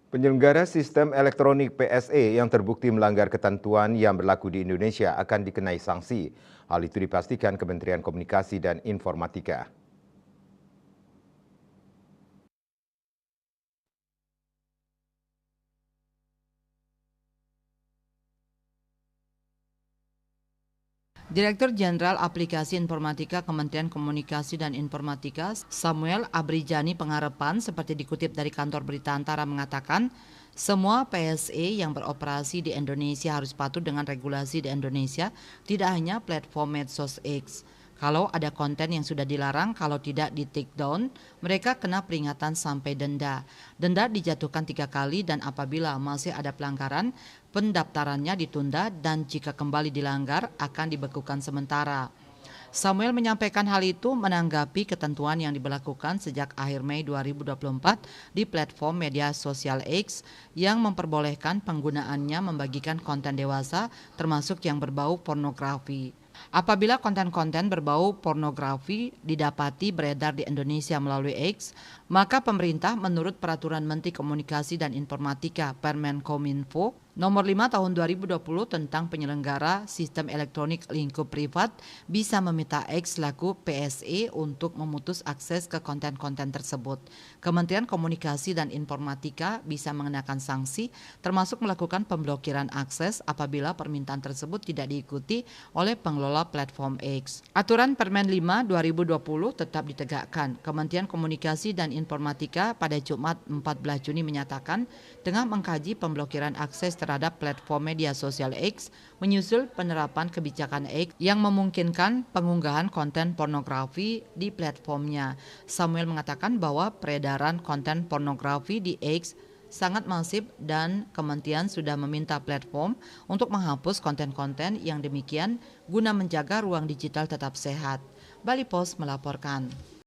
Penyelenggara sistem elektronik PSE yang terbukti melanggar ketentuan yang berlaku di Indonesia akan dikenai sanksi. Hal itu dipastikan Kementerian Komunikasi dan Informatika. Direktur Jenderal Aplikasi Informatika Kementerian Komunikasi dan Informatika, Samuel Abrijani Pengharapan, seperti dikutip dari kantor berita Antara, mengatakan semua PSE yang beroperasi di Indonesia harus patuh dengan regulasi di Indonesia, tidak hanya platform medsos X. Kalau ada konten yang sudah dilarang, kalau tidak di take down, mereka kena peringatan sampai denda. Denda dijatuhkan 3 kali dan apabila masih ada pelanggaran, pendaftarannya ditunda dan jika kembali dilanggar akan dibekukan sementara. Samuel menyampaikan hal itu menanggapi ketentuan yang diberlakukan sejak akhir Mei 2024 di platform media sosial X yang memperbolehkan penggunaannya membagikan konten dewasa termasuk yang berbau pornografi. Apabila konten-konten berbau pornografi didapati beredar di Indonesia melalui X, maka pemerintah menurut Peraturan Menteri Komunikasi dan Informatika Permenkominfo Nomor 5 Tahun 2020 tentang penyelenggara sistem elektronik lingkup privat bisa meminta X selaku PSE untuk memutus akses ke konten-konten tersebut. Kementerian Komunikasi dan Informatika bisa mengenakan sanksi termasuk melakukan pemblokiran akses apabila permintaan tersebut tidak diikuti oleh pengelola platform X. Aturan Permen 5 2020 tetap ditegakkan. Kementerian Komunikasi dan Informatika pada Jumat 14 Juni menyatakan tengah mengkaji pemblokiran akses terhadap platform media sosial X menyusul penerapan kebijakan X yang memungkinkan pengunggahan konten pornografi di platformnya. Samuel mengatakan bahwa peredaran konten pornografi di X sangat masif dan kementerian sudah meminta platform untuk menghapus konten-konten yang demikian guna menjaga ruang digital tetap sehat. Bali Post melaporkan.